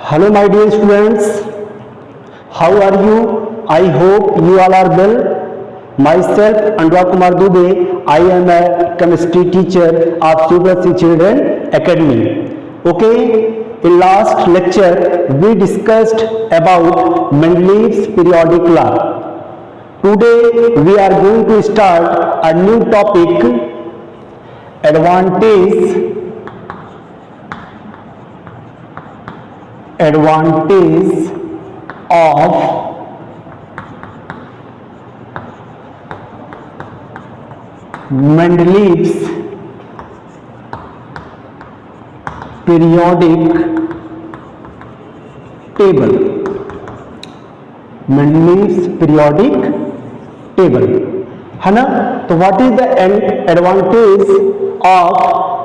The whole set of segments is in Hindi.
Hello my dear students, how are you? I hope you all are well. Myself Anurag Kumar Dubey, I am a chemistry teacher of CBSE Children Academy. Okay, in last lecture we discussed about Mendeleev's periodic law. Today we are going to start a new topic, advantage of Mendeleev's periodic table. Mendeleev's periodic table है ना। तो what is the advantage of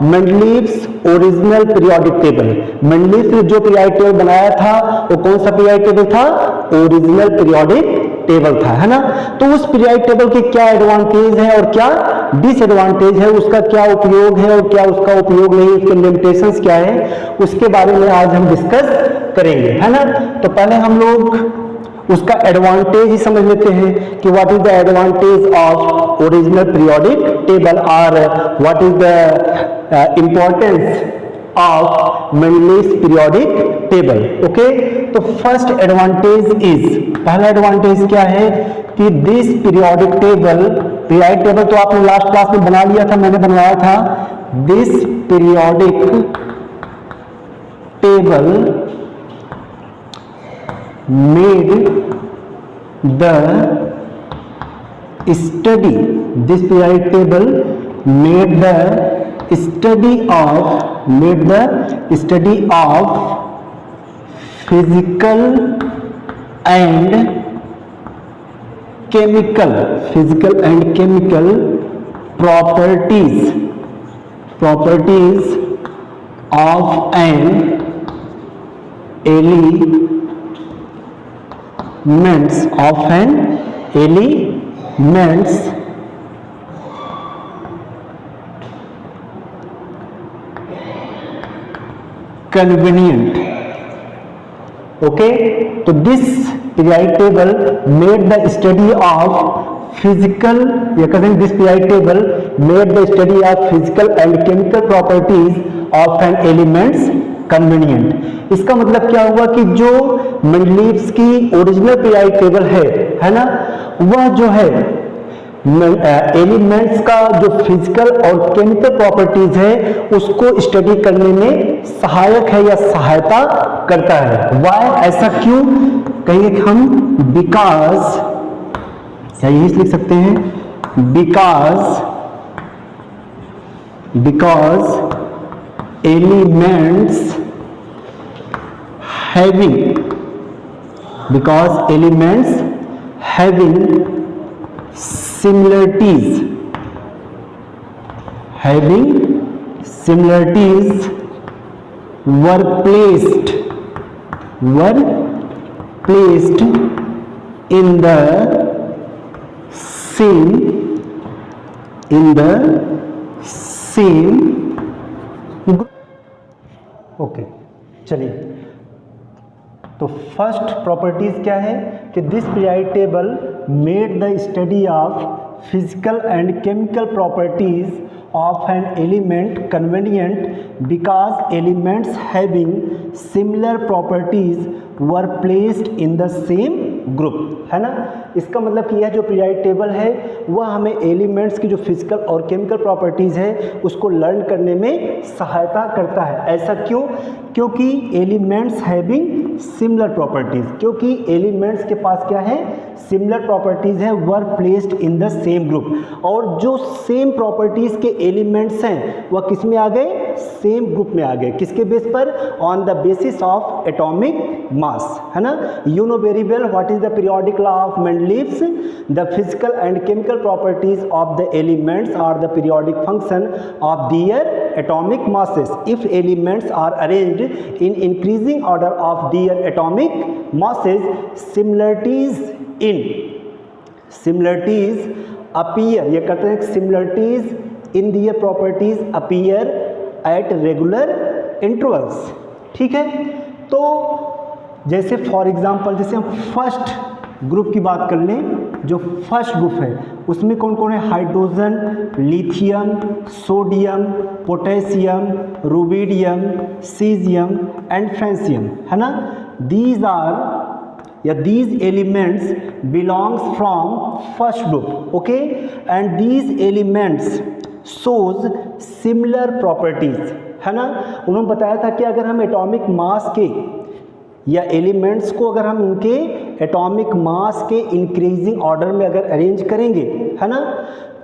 Mendeleev's original periodic table. Mendeleev ने जो पीरियोडिक टेबल बनाया था वो कौन सा पीरियोडिक टेबल था? ओरिजिनल पीरियोडिक टेबल था, है ना। तो उस पीरियोडिक टेबल के क्या एडवांटेज है और क्या डिसएडवांटेज है, उसका क्या उपयोग है और क्या उसका उपयोग नहीं, उसके लिमिटेशंस क्या है, उसके बारे में आज हम डिस्कस करेंगे, है ना। तो पहले हम लोग उसका एडवांटेज ही समझ लेते हैं कि what is the advantage of original periodic table और what is the importance of Mendeleev's periodic table. Okay, तो फर्स्ट एडवांटेज इज, पहला एडवांटेज क्या है कि दिस पीरियोडिक टेबल तो आपने लास्ट क्लास में बना लिया था, मैंने बनवाया था। This periodic table made the study, this periodic table made the study of physical and chemical properties of an elements convenient. Okay, तो this periodic table made the study of physical, this periodic table made the study of physical and chemical properties of an elements convenient. इसका मतलब क्या हुआ कि जो मेंडलीव्स की ओरिजिनल पीरियोडिक टेबल है ना, वह जो है एलिमेंट्स का जो फिजिकल और केमिकल प्रॉपर्टीज है उसको स्टडी करने में सहायक है या सहायता करता है। वाई, ऐसा क्यों कहेंगे कि हम? बिकॉज, या यही लिख सकते हैं, because elements having similarities were placed in the same okay, चलिए। तो फर्स्ट प्रॉपर्टीज क्या है कि this periodic table made the study of physical and chemical properties of an element convenient because elements having similar properties were placed in the same group, है ना। इसका मतलब कि यह जो पीरियोडिक टेबल है वह हमें एलिमेंट्स की जो फिजिकल और केमिकल प्रॉपर्टीज है उसको लर्न करने में सहायता करता है। ऐसा क्यों? क्योंकि एलिमेंट्स हैविंग सिमिलर प्रॉपर्टीज, क्योंकि एलिमेंट्स के पास क्या है? सिमिलर प्रॉपर्टीज है, वर placed in the same group. और जो सेम प्रॉपर्टीज के एलिमेंट्स हैं वह किस में आ गए? सेम ग्रुप में आ गए। किसके बेस पर? On the basis of atomic mass, है ना। You know very well what is the periodic law of Mendeleev's. The physical and chemical properties of the elements are the periodic function of their atomic masses. If elements are arranged in increasing order of their atomic masses, similarities appear, ये कहते हैं similarities in their properties appear at regular intervals। ठीक है, तो जैसे फॉर एग्जांपल जैसे हम फर्स्ट ग्रुप की बात कर लें, जो फर्स्ट ग्रुप है उसमें कौन कौन है, hydrogen, lithium, sodium, potassium, rubidium, caesium and francium, है ना। दीज आर या these elements belongs from first group, okay, and these elements shows similar properties, है ना। उन्होंने बताया था कि अगर हम एटॉमिक मास के या एलिमेंट्स को अगर हम उनके एटॉमिक मास के इंक्रीजिंग ऑर्डर में अगर अरेंज करेंगे, है ना,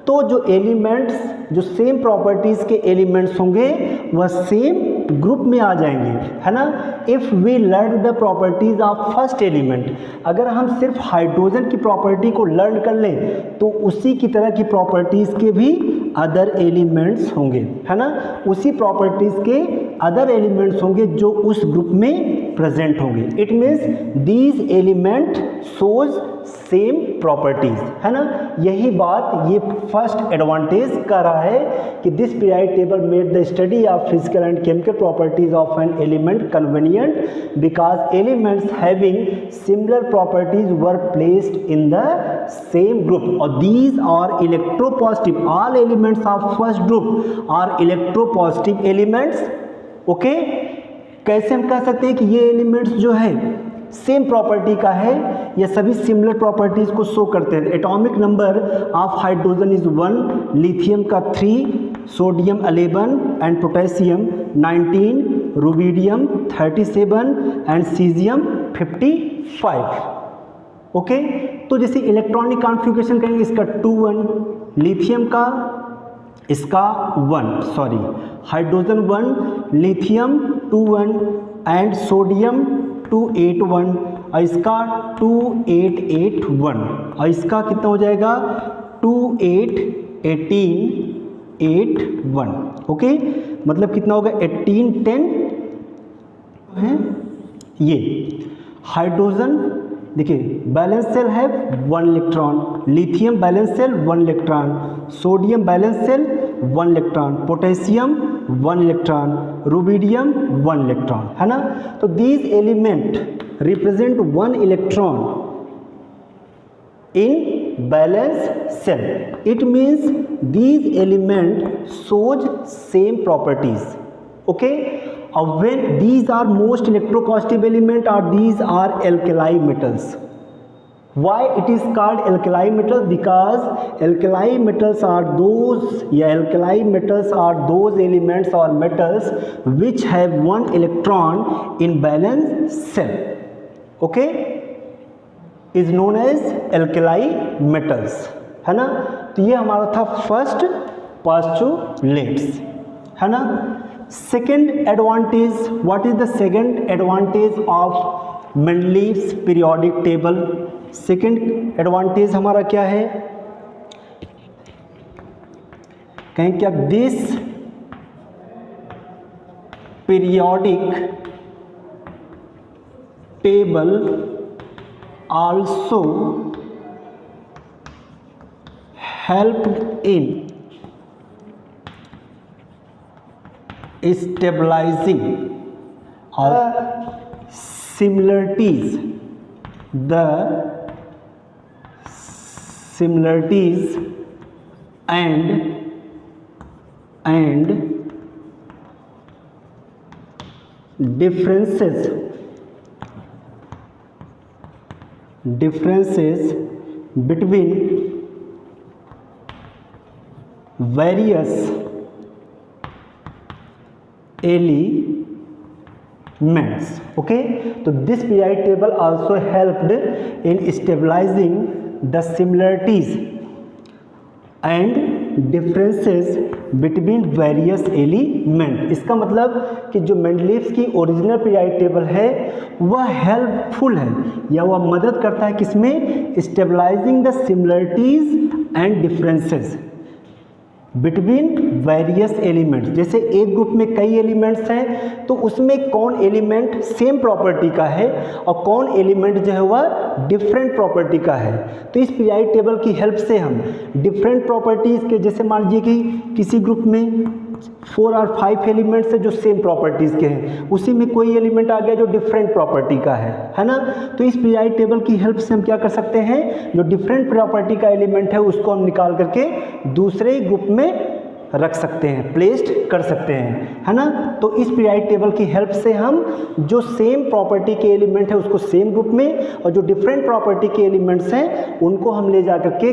तो जो एलिमेंट्स जो सेम प्रॉपर्टीज़ के एलिमेंट्स होंगे वह सेम ग्रुप में आ जाएंगे, है ना। If we learn the properties of first element, अगर हम सिर्फ हाइड्रोजन की प्रॉपर्टी को लर्न कर लें तो उसी की तरह की प्रॉपर्टीज़ के भी अदर एलिमेंट्स होंगे, है ना। उसी प्रॉपर्टीज़ के अदर एलिमेंट्स होंगे जो उस ग्रुप में प्रेजेंट होंगे। It means these element shows same properties, है ना। यही बात ये फर्स्ट एडवांटेज कर रहा है कि this periodic table made the study of physical and chemical properties of an element convenient because elements having similar properties were placed in the same group और these are electropositive. All elements of first group are electropositive elements, okay. कैसे हम कह सकते हैं कि ये एलिमेंट्स जो है सेम प्रॉपर्टी का है या सभी सिमिलर प्रॉपर्टीज को शो करते हैं। Atomic number of hydrogen is 1, lithium का 3, sodium 11 and potassium 19, rubidium 37 and caesium 55, okay. तो जैसे इलेक्ट्रॉनिक कॉन्फ़िगरेशन करेंगे, इसका 2-1, लिथियम का इसका 1, sorry hydrogen 1, lithium 2-1 and sodium 2-8-1 और इसका 2-8-8-1 और इसका कितना हो जाएगा 2-8-18-8-1, ओके। मतलब कितना होगा 18-10 है। ये हाइड्रोजन देखिए बैलेंस सेल है 1 electron, lithium valence shell 1 electron, sodium valence shell 1 electron, potassium 1 electron, rubidium 1 electron, है ना। तो these element represent 1 electron in valence shell. It means these element shows same properties, okay. When these are most electropositive element or these are alkali metals. Why it is called alkali metals? Because alkali metals are those elements or metals which have 1 electron in balance cell, okay, is known as alkali metals, है ना। तो ये हमारा था फर्स्ट postulates, है ना। Second advantage, what is the second advantage of Mendeleev's periodic table? Second advantage हमारा क्या है, कहें क्या, this periodic table also helped in stabilizing or similarities and differences between various elements, okay. तो this periodic table also helped in stabilizing the similarities and differences between various elements। इसका मतलब कि जो मेंडलीव्स की ओरिजिनल पीरियोडिक टेबल है वह हेल्पफुल है या वह मदद करता है किसमें, stabilising the similarities and differences between various elements. जैसे एक ग्रुप में कई एलिमेंट्स हैं तो उसमें कौन एलिमेंट सेम प्रॉपर्टी का है और कौन एलिमेंट जो है वह डिफरेंट प्रॉपर्टी का है। तो इस पीरियोडिक टेबल की हेल्प से हम डिफरेंट प्रॉपर्टीज़ के, जैसे मान लीजिए कि किसी ग्रुप में 4 और 5 एलिमेंट्स है जो सेम प्रॉपर्टीज़ के हैं, उसी में कोई एलिमेंट आ गया जो डिफरेंट प्रॉपर्टी का है ना। तो इस पीरियोडिक टेबल की हेल्प से हम क्या कर सकते हैं, जो डिफरेंट प्रॉपर्टी का एलिमेंट है उसको हम निकाल करके दूसरे ग्रुप में रख सकते हैं, प्लेस्ड कर सकते हैं, है ना। तो इस पीरियोडिक टेबल की हेल्प से हम जो सेम प्रॉपर्टी के एलिमेंट है उसको सेम ग्रुप में, और जो डिफरेंट प्रॉपर्टी के एलिमेंट्स हैं उनको हम ले जा करके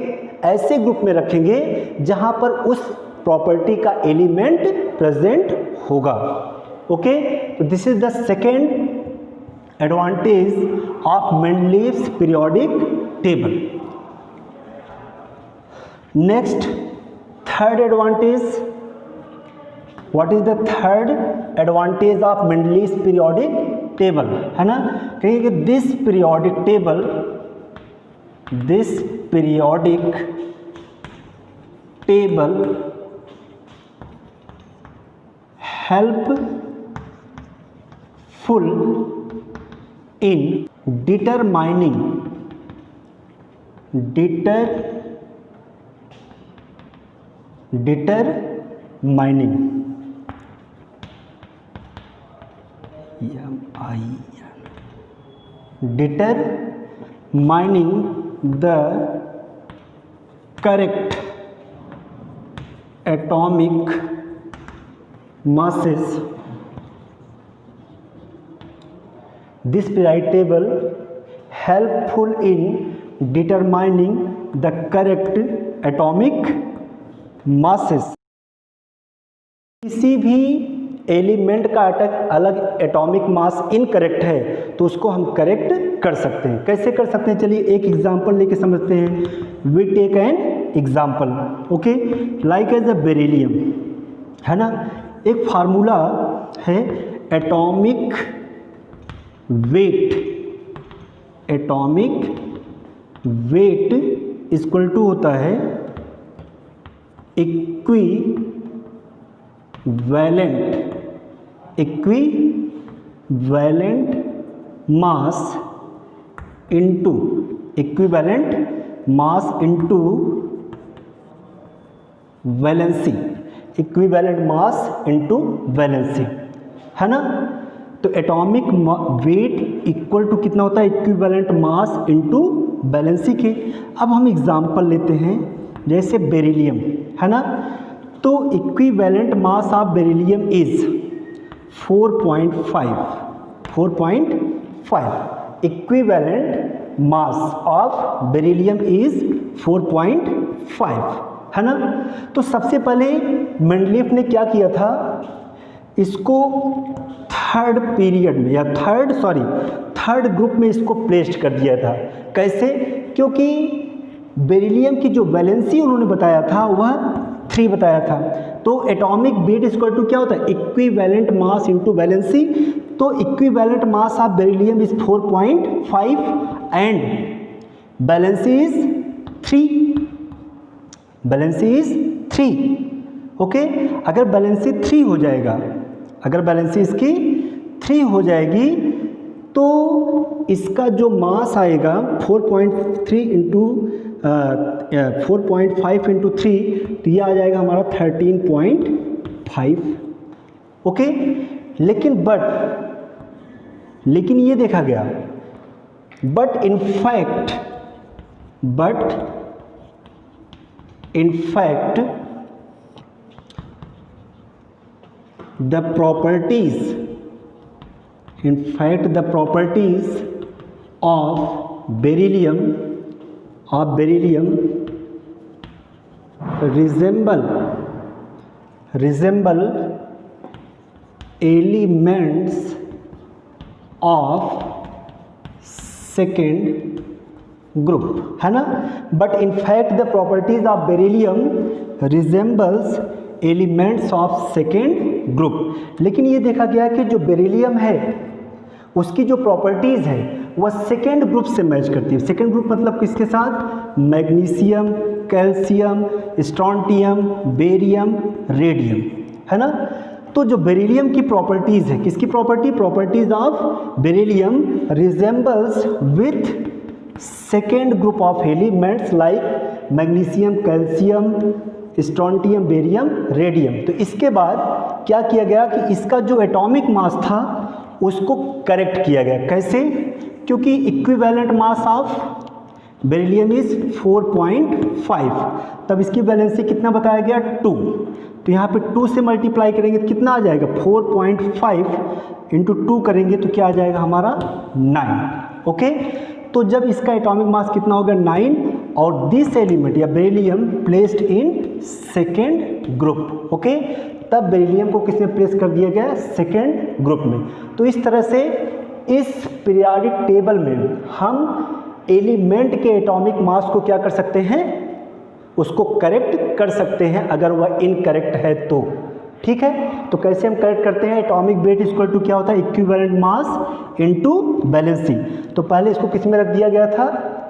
ऐसे ग्रुप में रखेंगे जहां पर उस प्रॉपर्टी का एलिमेंट प्रेजेंट होगा। ओके, तो this is the second advantage of Mendeleev's periodic table. Next, third advantage, what is the third advantage of Mendeleev's periodic table, है ना। कहेंगे कि this periodic table helpful in determining the correct atomic masses. This periodic table helpful in determining the correct atomic masses. किसी भी एलिमेंट का अलग एटॉमिक मास इनकरेक्ट है तो उसको हम करेक्ट कर सकते हैं। कैसे कर सकते हैं, चलिए एक एग्जांपल लेके समझते हैं। We take an example, okay, like as a beryllium, है ना। एक फार्मूला है एटॉमिक वेट इक्वल टू होता है इक्विवेलेंट मास इनटू वैलेंसी, है ना। तो एटॉमिक वेट इक्वल टू कितना होता है, इक्विवेलेंट मास इनटू वैलेंसी के। अब हम एग्जांपल लेते हैं जैसे बेरिलियम, है ना। तो equivalent mass of beryllium is 4.5। Equivalent mass of beryllium is 4.5, है ना। तो सबसे पहले मेंडलीफ ने क्या किया था, इसको थर्ड पीरियड में या थर्ड ग्रुप में इसको प्लेस्ड कर दिया था। कैसे, क्योंकि बेरिलियम की जो वैलेंसी उन्होंने बताया था वह 3 बताया था। तो एटॉमिक वेट इक्वल टू क्या होता है, इक्विवेलेंट मास इनटू वैलेंसी। तो equivalent mass of beryllium is 4.5 and valency is 3। Okay, अगर बैलेंसी 3 हो जाएगा, अगर बैलेंसी इसकी 3 हो जाएगी तो इसका जो मास आएगा 4.5 इंटू 3, तो ये आ जाएगा हमारा 13.5। ओके, लेकिन ये देखा गया, but in fact the properties of beryllium resemble elements of second group, है ना। but in fact the properties of beryllium resembles elements of second group. लेकिन ये देखा गया कि जो बेरिलियम है उसकी जो प्रॉपर्टीज़ है वह सेकेंड ग्रुप से मैच करती है। सेकेंड ग्रुप मतलब किसके साथ, magnesium, calcium, strontium, barium, radium, है ना। तो जो बेरिलियम की प्रॉपर्टीज़ है, किसकी properties of beryllium resembles with second group of elements like magnesium, calcium, strontium, barium, radium. तो इसके बाद क्या किया गया कि इसका जो एटॉमिक मास था उसको करेक्ट किया गया। कैसे? क्योंकि equivalent mass of beryllium is 4.5, तब इसकी वैलेंसी कितना बताया गया 2, तो यहाँ पे 2 से मल्टीप्लाई करेंगे तो कितना आ जाएगा 4.5 इंटू 2 करेंगे तो क्या आ जाएगा हमारा 9। ओके, तो जब इसका एटॉमिक मास कितना होगा 9 और दिस एलिमेंट या beryllium placed in second group. Okay, तब बेरिलियम को किसने प्लेस कर दिया गया सेकेंड ग्रुप में। तो इस तरह से इस पीरियोडिक टेबल में हम एलिमेंट के एटॉमिक मास को क्या कर सकते हैं, उसको करेक्ट कर सकते हैं अगर वह इनकरेक्ट है तो। ठीक है, तो कैसे हम करेक्ट करते हैं? एटॉमिक वेट इक्वल टू क्या होता है इक्विवेलेंट मास इनटू वैलेंसी। तो पहले इसको किस में रख दिया गया था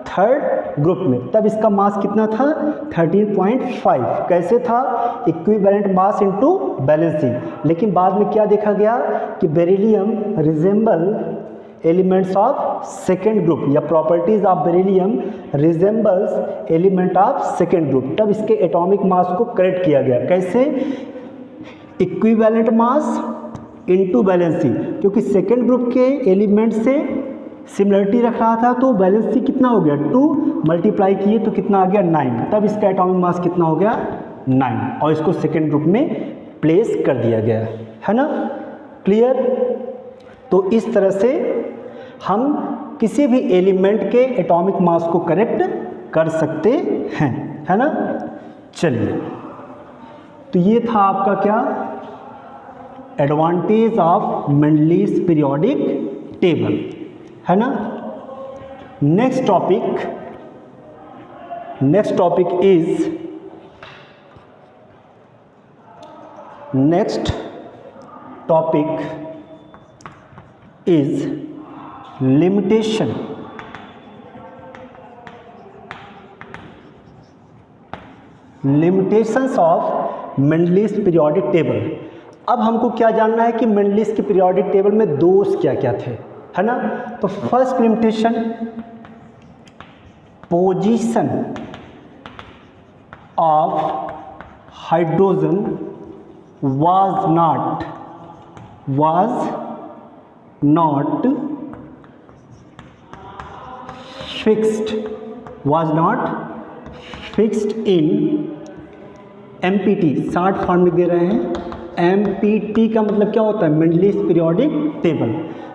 थर्ड ग्रुप में, तब इसका मास कितना था 13.5। कैसे था? Equivalent mass into valency. लेकिन बाद में क्या देखा गया कि beryllium resemble elements of second group या properties of beryllium resembles element of second group, तब इसके एटॉमिक मास को करेक्ट किया गया। कैसे? इक्विवेलेंट मास इनटू वैलेंसी, क्योंकि सेकेंड ग्रुप के एलिमेंट से सिमिलरिटी रख रहा था तो वैलेंसी कितना हो गया 2 मल्टीप्लाई किए तो कितना आ गया 9, तब इसका एटॉमिक मास कितना हो गया 9 और इसको सेकेंड ग्रुप में प्लेस कर दिया गया है ना। क्लियर? तो इस तरह से हम किसी भी एलिमेंट के एटॉमिक मास को करेक्ट कर सकते हैं, है ना। चलिए, तो ये था आपका क्या advantage of Mendeleev's periodic table, है ना। Next topic is limitations of Mendeleev's periodic table. अब हमको क्या जानना है कि मेंडलीज के पीरियोडिक टेबल में दोष क्या क्या थे, है ना। तो first limitation, position of hydrogen was not fixed in MPT। Short form में दे रहे हैं MPT का मतलब क्या होता है मेंडलीज पीरियोडिक टेबल,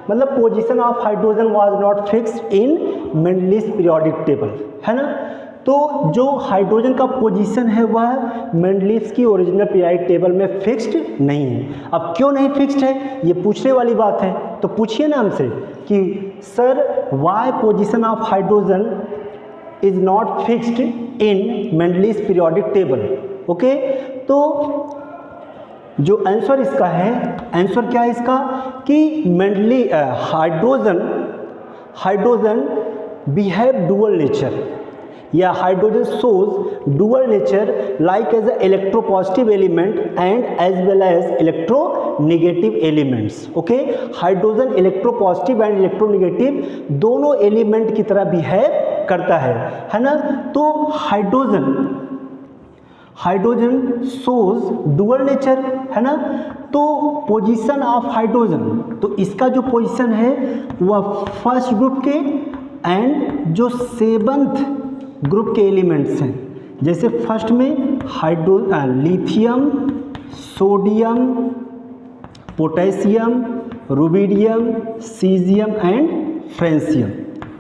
मतलब position of hydrogen was not fixed in Mendeleev's periodic table, है ना। तो जो हाइड्रोजन का पोजीशन है वह मेंडलीज की ओरिजिनल पीरियोडिक टेबल में फिक्स्ड नहीं है। अब क्यों नहीं फिक्स्ड है ये पूछने वाली बात है, तो पूछिए ना हमसे कि sir why position of hydrogen is not fixed in Mendeleev's periodic table. Okay, तो जो आंसर इसका है, आंसर क्या है इसका कि हाइड्रोजन बिहेव डुअल नेचर या hydrogen shows dual nature like as electropositive element and as well as electronegative elements. Okay, hydrogen electropositive and electronegative दोनों एलिमेंट की तरह बिहेव करता है ना। तो हाइड्रोजन शोज डुअल नेचर, है ना। तो पोजीशन ऑफ हाइड्रोजन, तो इसका जो पोजीशन है वह फर्स्ट ग्रुप के एंड जो सेवंथ ग्रुप के एलिमेंट्स हैं, जैसे फर्स्ट में lithium, sodium, potassium, rubidium, caesium and francium,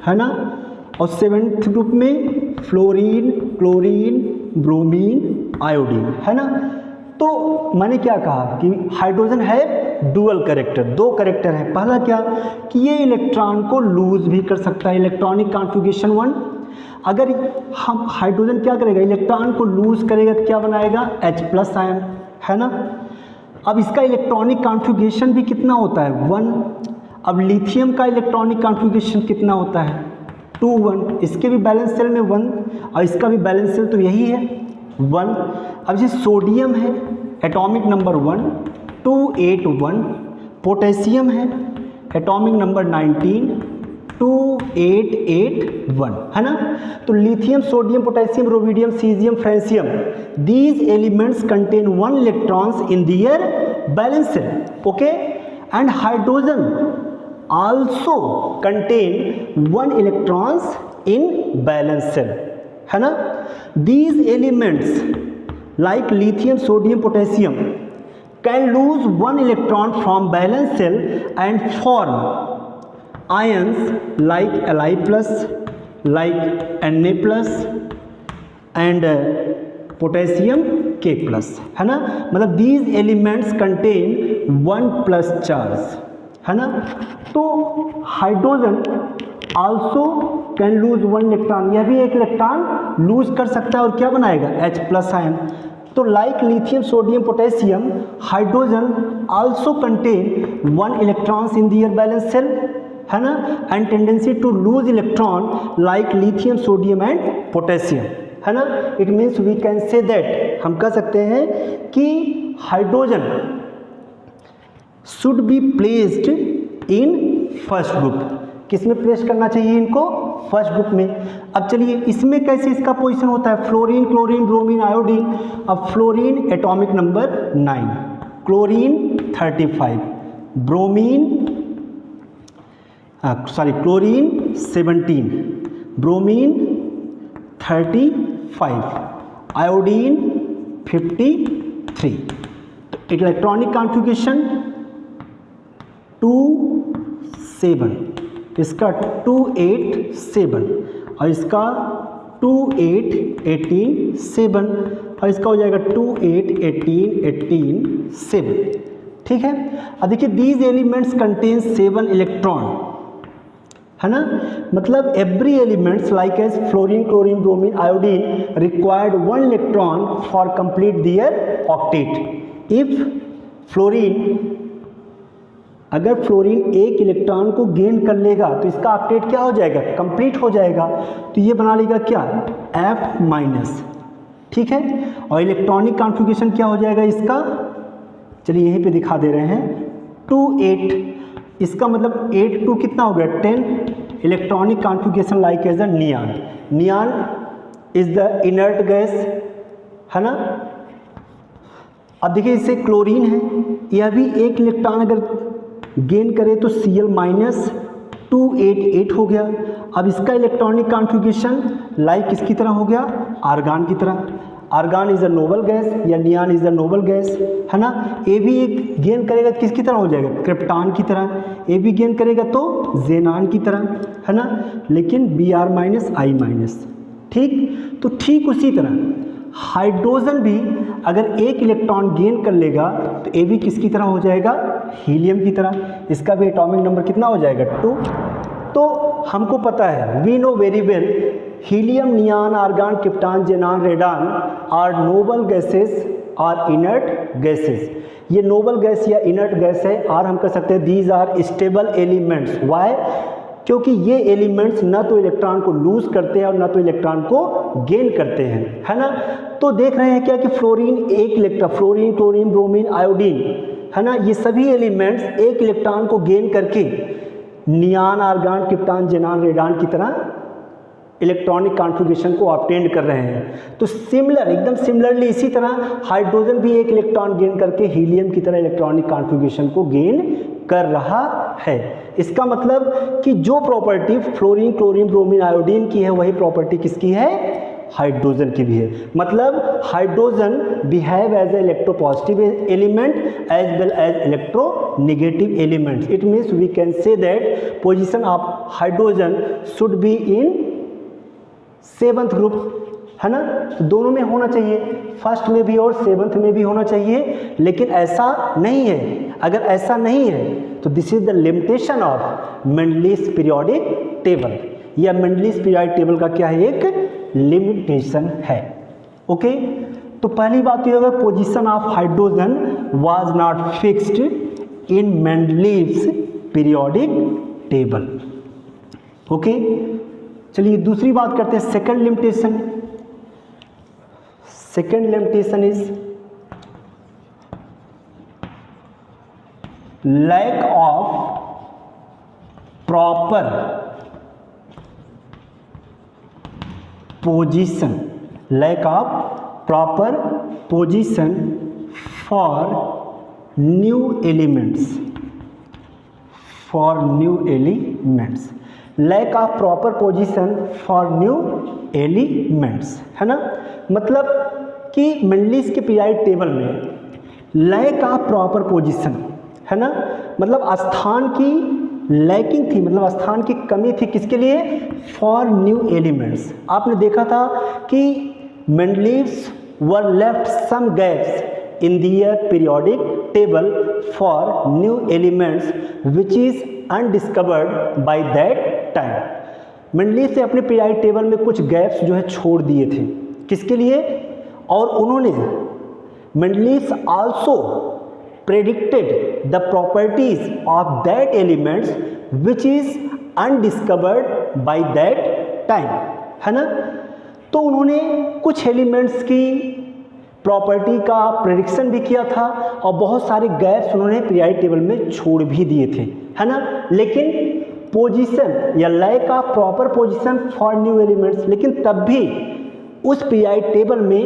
है ना। और सेवेंथ ग्रुप में फ्लोरीन, क्लोरीन, ब्रोमीन, आयोडीन, है ना। तो मैंने क्या कहा कि हाइड्रोजन है डुअल कैरेक्टर, दो कैरेक्टर है। पहला क्या कि ये इलेक्ट्रॉन को लूज भी कर सकता है, इलेक्ट्रॉनिक कॉन्फ़िगरेशन 1। अगर हम हाइड्रोजन क्या करेगा इलेक्ट्रॉन को लूज करेगा तो क्या बनाएगा H+ आयन, है ना। अब इसका इलेक्ट्रॉनिक कॉन्फ़िगरेशन भी कितना होता है 1। अब लिथियम का इलेक्ट्रॉनिक कॉन्फ़िगरेशन कितना होता है 2 1, इसके भी बैलेंस सेल में 1 और इसका भी बैलेंस सेल तो यही है 1। अब जैसे सोडियम है एटॉमिक नंबर 1 2 8 1, पोटेशियम है एटॉमिक नंबर 19 2881 है ना। तो lithium, sodium, potassium, rubidium, caesium, francium, these elements contain 1 electrons in their valence shell, okay. And hydrogen also contain 1 electrons in valence shell, है ना। These elements like lithium, sodium, potassium can lose 1 electron from balance cell and form ions like Li plus, like Na plus and potassium K plus, है ना। मतलब these elements contain 1 plus charge, है ना। तो hydrogen also can lose 1 electron, यह भी एक इलेक्ट्रॉन लूज कर सकता है और क्या बनाएगा, H प्लस आयन। तो like lithium, sodium, potassium, hydrogen also contain 1 electrons in their valence shell, है ना। And tendency to lose electron like lithium, sodium and potassium, है ना। It means we can say that, हम कह सकते हैं कि hydrogen should be placed in first group. किस में प्लेस करना चाहिए इनको, फर्स्ट ग्रुप में। अब चलिए इसमें कैसे इसका पोजीशन होता है, फ्लोरीन, क्लोरीन, ब्रोमीन, आयोडीन। अब fluorine atomic number 9, chlorine 35, bromine chlorine 17, bromine 35, iodine 53। तो इलेक्ट्रॉनिक कॉन्फ़िगरेशन 2 7, इसका 287 और इसका 2818 7 और इसका हो जाएगा 2818 7, ठीक है। अब देखिए दीज एलिमेंट्स कंटेन 7 इलेक्ट्रॉन, है ना। मतलब every elements like as fluorine, chlorine, bromine, iodine required 1 electron for complete their octet. If fluorine, अगर फ्लोरीन 1 इलेक्ट्रॉन को गेन कर लेगा तो इसका ऑक्टेट क्या हो जाएगा, कंप्लीट हो जाएगा। तो ये बना लेगा क्या, F माइनस, ठीक है। और इलेक्ट्रॉनिक कॉन्फ़िगरेशन क्या हो जाएगा इसका, चलिए यहीं पे दिखा दे रहे हैं, 2 8, इसका मतलब 8 2 कितना हो गया 10। Electronic configuration like as a neon, neon is the inert gas, है ना। अब देखिए इससे क्लोरीन है, यह भी 1 इलेक्ट्रॉन अगर गेन करे तो Cl माइनस 288 हो गया। अब इसका इलेक्ट्रॉनिक कॉन्फ़िगरेशन लाइक किसकी तरह हो गया, आर्गन की तरह। Argon is a noble gas या neon is a noble gas, है ना। ए भी एक गेन करेगा किसकी तरह हो जाएगा, क्रिप्टॉन की तरह। ए भी गेन करेगा तो जेनान की तरह, है ना। लेकिन Br माइनस I माइनस, ठीक। तो ठीक उसी तरह हाइड्रोजन भी अगर 1 इलेक्ट्रॉन गेन कर लेगा तो ए भी किसकी तरह हो जाएगा, हीलियम की तरह। इसका भी एटॉमिक नंबर कितना हो जाएगा 2। तो हमको पता है, we know very well, helium, neon, argon, krypton, xenon, radon are noble gases are inert gases. ये नोबल गैस या इनर्ट गैस है, और हम कह सकते हैं these are stable elements. Why, क्योंकि ये एलिमेंट्स ना तो इलेक्ट्रॉन को लूज करते हैं और ना तो इलेक्ट्रॉन को गेन करते हैं, है ना। तो देख रहे हैं क्या कि fluorine 1 electron, fluorine, chlorine, bromine, iodine, है ना, ये सभी एलिमेंट्स 1 इलेक्ट्रॉन को गेन करके neon, argon, krypton, xenon, radon की तरह इलेक्ट्रॉनिक कॉन्फ़िगरेशन को ऑब्टेन कर रहे हैं। तो सिमिलर, एकदम सिमिलरली इसी तरह हाइड्रोजन भी 1 इलेक्ट्रॉन गेन करके हीलियम की तरह इलेक्ट्रॉनिक कॉन्फ़िगरेशन को गेन कर रहा है। इसका मतलब कि जो property fluorine, chlorine, bromine, iodine की है वही प्रॉपर्टी किसकी है, हाइड्रोजन की भी है। मतलब hydrogen behave as a electropositive element as well as electronegative elements. It means we can say that position of hydrogen should be in 7th group, है ना। तो दोनों में होना चाहिए, फर्स्ट में भी और 7th में भी होना चाहिए, लेकिन ऐसा नहीं है। अगर ऐसा नहीं है तो this is the limitation of Mendeleev's periodic table, या मेंडलीज पीरियोडिक टेबल का क्या है, एक लिमिटेशन है, ओके। तो पहली बात ये होगा, position of hydrogen was not fixed in Mendeleev's periodic table, okay. चलिए दूसरी बात करते हैं, second limitation. Second limitation is lack of proper position, lack of proper position for new elements, lack of proper position for new elements, है ना। मतलब कि मेंडलीज के पीरियोडिक टेबल में लैक ऑफ प्रॉपर पोजीशन, है ना, मतलब स्थान की लैकिंग थी, मतलब स्थान की कमी थी, किसके लिए, फॉर न्यू एलिमेंट्स। आपने देखा था कि Mendeleev's were left some gaps in their periodic table for new elements which is undiscovered by that time. Mendeleev से अपने पीरियोडिक टेबल में कुछ गैप्स जो है छोड़ दिए थे, किसके लिए, और उन्होंने Mendeleev also predicted the properties of that elements which is undiscovered by that time, है ना। तो उन्होंने कुछ एलिमेंट्स की प्रॉपर्टी का प्रेडिक्शन भी किया था और बहुत सारे गैप्स उन्होंने पीरियोडिक टेबल में छोड़ भी दिए थे, है ना। लेकिन पोजीशन या lack of proper position for new elements, लेकिन तब भी उस पीरियोडिक टेबल में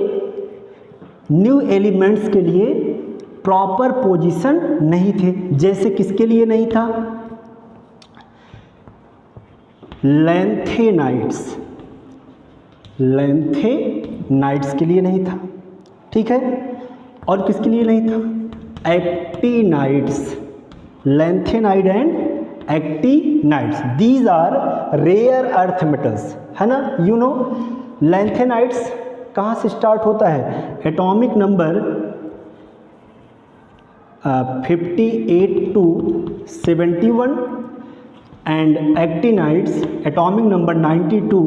न्यू एलिमेंट्स के लिए प्रॉपर पोजीशन नहीं थे। जैसे किसके लिए नहीं था, लैंथेनाइट्स के लिए नहीं था, ठीक है। और किसके लिए नहीं था, actinides, lanthanide and actinides, these are rare earth metals, है ना। यू नो लैंथेनाइट्स कहाँ से स्टार्ट होता है, atomic number 58 to 71 and actinides atomic number 90 to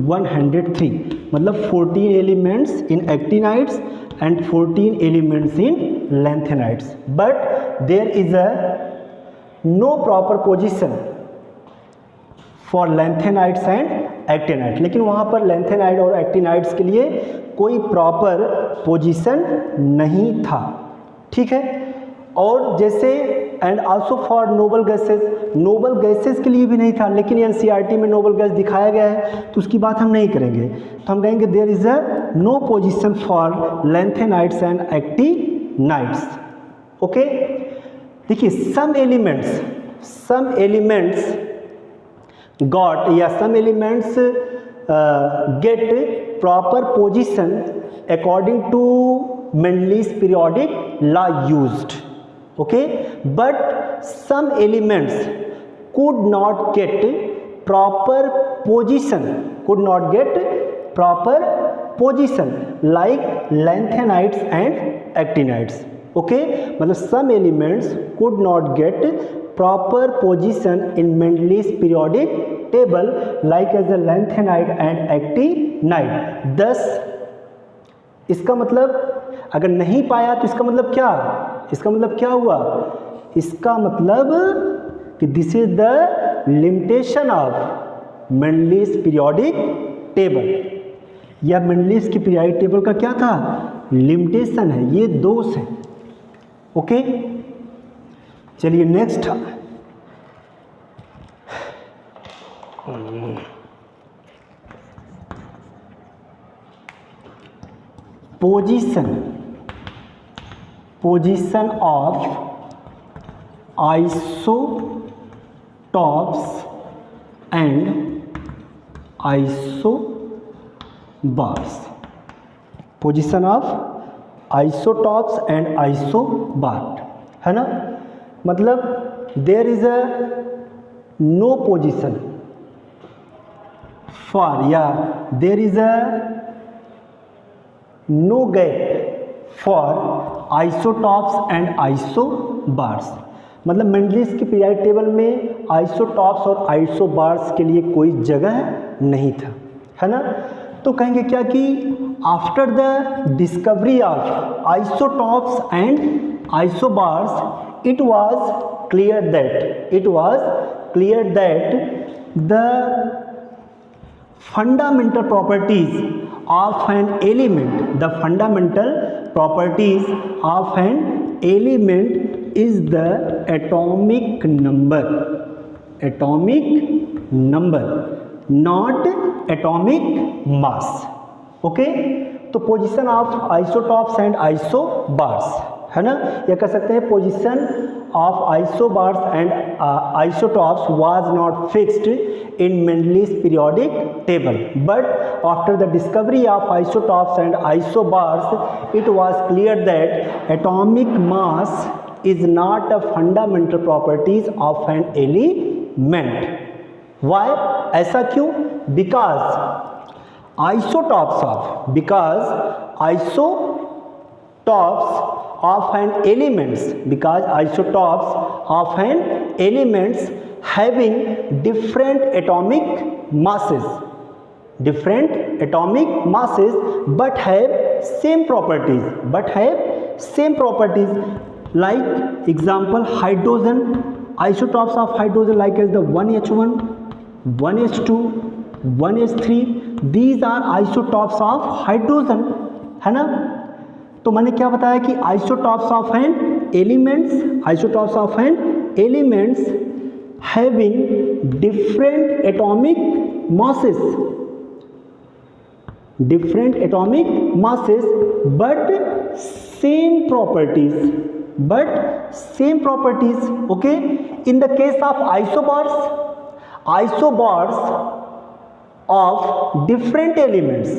103, मतलब 14 elements in actinides and 14 elements in lanthanides, but there is a no proper position for lanthanides and actinide. लेकिन वहाँ पर लैंथेनाइट और एक्टिनाइट्स के लिए कोई प्रॉपर पोजीशन नहीं था, ठीक है। और जैसे and also for noble gases, noble gases के लिए भी नहीं था, लेकिन एनसीईआरटी में नोबल गैस दिखाया गया है तो उसकी बात हम नहीं करेंगे। तो हम कहेंगे there is a no position for lanthanides and actinides, okay. देखिए सम एलिमेंट्स गॉट या some elements get proper position according to Mendeleev's periodic law used, okay, but some elements could not get proper position like lanthanides and actinides, okay। मतलब some elements could not get proper position in Mendeleev's periodic table like as the lanthanide and actinide। thus इसका मतलब अगर नहीं पाया तो इसका मतलब क्या, इसका मतलब क्या हुआ, इसका मतलब कि this is the limitation of Mendeleev's periodic table, या मेंडलीव्स की पीरियोडिक टेबल का क्या था, लिमिटेशन है, ये दोष है, ओके। चलिए next, position of isotopes and isobars, position of isotopes and isobar, है ना। मतलब there is a no position for, या there is a no gap for isotopes and isobars. मतलब मेंडलीव्स की पीरियोडिक टेबल में आइसोटॉप्स और आइसोबार्स के लिए कोई जगह नहीं था, है ना। तो कहेंगे क्या कि after the discovery of isotopes and isobars it was clear that the fundamental properties of an element, the fundamental properties of an element is the atomic number, not atomic mass. Okay, तो position of isotopes and isobars है ना, या कह सकते हैं position of isobars and isotopes was not fixed in Mendeleev's periodic table, but after the discovery of isotopes and isobars it was clear that atomic mass is not a fundamental properties of an element. Why? ऐसा क्यों? Because isotopes of an elements having different atomic masses but have same properties, like example hydrogen, isotopes of hydrogen like as the 1H1, 1H2, 1H3, these are isotopes of hydrogen है ना। तो मैंने क्या बताया कि isotopes of an elements having different atomic masses but same properties. Okay, in the case of isobars of different elements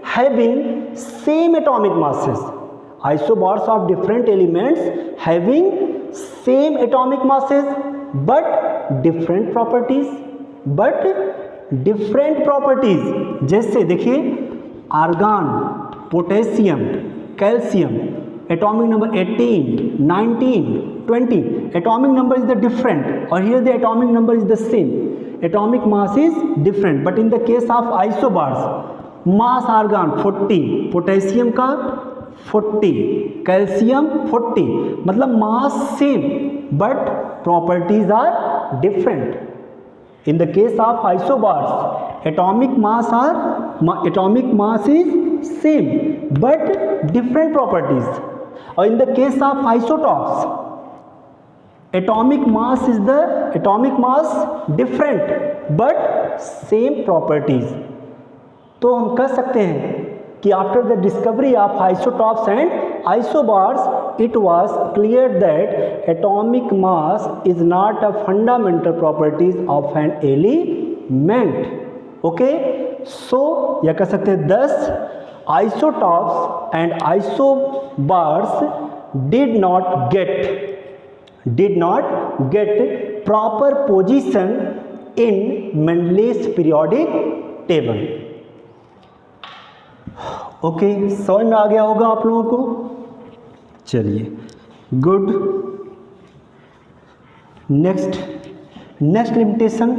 having same atomic masses, but different properties, जैसे देखिए argon, potassium, calcium, atomic number 18, 19, 20, atomic number is the different, or here the atomic number is the same, atomic mass is different, but in the case of isobars, mass argon 40, potassium का 40, कैल्शियम 40, मतलब mass same but properties are different. In the case of isobars, atomic mass is same but different properties. Or in the case of isotopes, atomic mass different but same properties. तो हम कह सकते हैं कि after the discovery of isotopes and isobars, it was clear that atomic mass is not a fundamental properties of an element. Okay, so या कह सकते हैं 10 isotopes and isobars did not get proper position in Mendel's periodic table. Okay, समझ में आ गया होगा आप लोगों को। चलिए, good. Next limitation,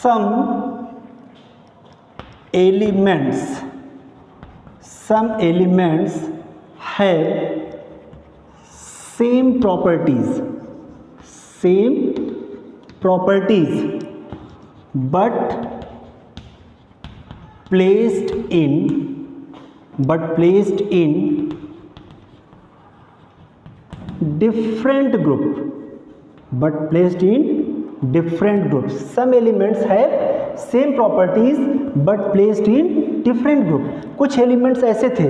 some elements have same properties but placed in different groups. Some elements have same properties but placed in different group. कुछ एलिमेंट्स ऐसे थे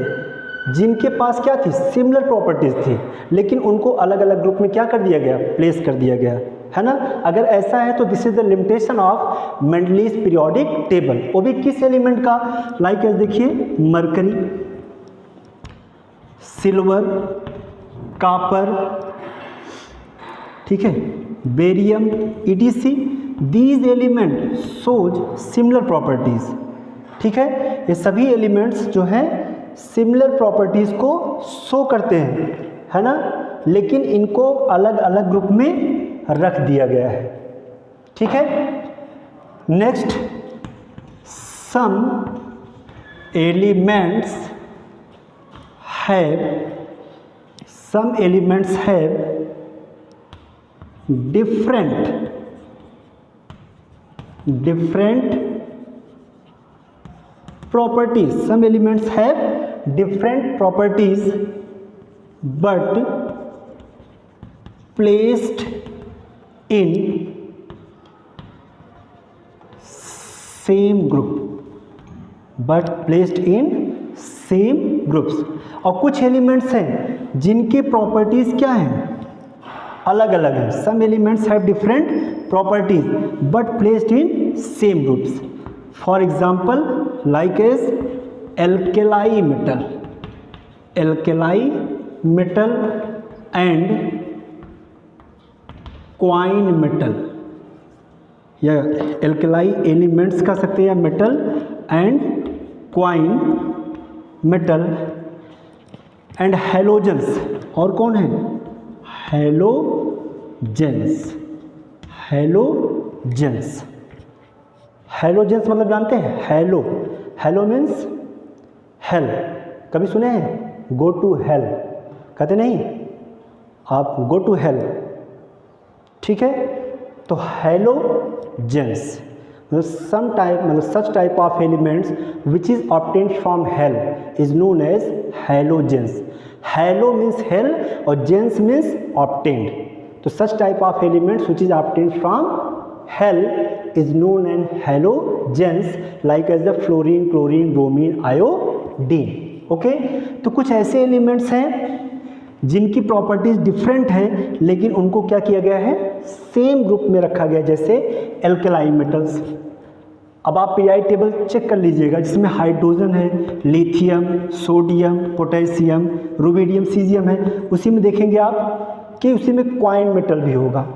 जिनके पास क्या थी, सिमिलर प्रॉपर्टीज थी, लेकिन उनको अलग अलग ग्रुप में क्या कर दिया गया, प्लेस कर दिया गया है ना। अगर ऐसा है तो this is the limitation of Mendeleev's periodic table. वो भी किस एलिमेंट का, लाइक देखिए मरकरी, सिल्वर, कापर, ठीक है, barium, etc, these element shows similar properties. ठीक है, ये सभी एलिमेंट्स जो है सिमिलर प्रॉपर्टीज को शो करते हैं, है ना, लेकिन इनको अलग अलग ग्रुप में रख दिया गया है। ठीक है, next, some elements have different properties. Some elements have different properties but placed in same group, but placed in same groups। और कुछ एलिमेंट्स हैं जिनके प्रॉपर्टीज क्या हैं, अलग अलग हैं। Some elements have different properties but placed in same groups. For example like as alkali metal, alkali metal and coin metal, या एल्केलाई एलिमेंट्स कह सकते हैं, या metal and coin metal and halogens. और कौन है, हेलोजेंस, हेलोजेंस। हेलोजेंस मतलब जानते हैं, हेलो, हेलो मीन्स हेल। कभी सुने हैं गो टू हेल, कहते नहीं आप गो टू हेल, ठीक है। तो halogens some type, such type of elements which is obtained from hell is known as halogens। halo means hell और gens means obtained। तो such type of elements which is obtained from hell is known as halogens, like as the fluorine, chlorine, bromine, iodine। Okay, तो कुछ ऐसे एलिमेंट्स हैं जिनकी प्रॉपर्टीज डिफरेंट हैं लेकिन उनको क्या किया गया है, सेम ग्रुप में रखा गया, जैसे एल्केलाई मेटल्स। अब आप पीरियोडिक टेबल चेक कर लीजिएगा, जिसमें हाइड्रोजन है, lithium, sodium, potassium, rubidium, caesium है। उसी में देखेंगे आप कि उसी में क्वाइन मेटल भी होगा,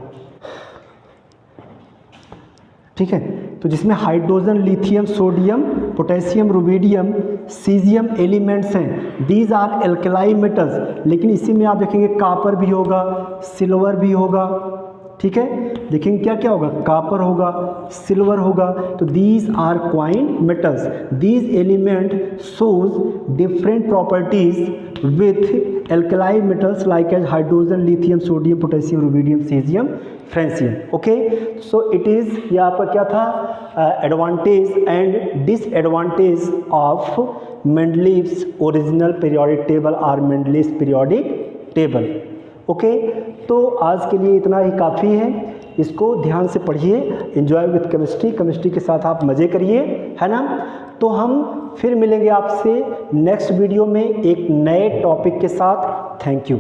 ठीक है। तो जिसमें hydrogen, lithium, sodium, potassium, rubidium, caesium elements हैं, दीज आर एल्केलाई मेटल्स। लेकिन इसी में आप देखेंगे कापर भी होगा, सिल्वर भी होगा, ठीक है। देखेंगे क्या क्या होगा, कापर होगा, सिल्वर होगा। तो these are coin metals. These element shows different properties with alkali metals like as hydrogen, lithium, sodium, potassium, rubidium, caesium, francium. Okay, so it is, यहाँ पर क्या था, advantage and disadvantage of Mendeleev's original periodic table और मेंडलीव्स पीरियोडिक टेबल। ओके, तो आज के लिए इतना ही काफ़ी है। इसको ध्यान से पढ़िए, एंजॉय विथ केमिस्ट्री, केमिस्ट्री के साथ आप मज़े करिए, है ना। तो हम फिर मिलेंगे आपसे नेक्स्ट वीडियो में एक नए टॉपिक के साथ। Thank you.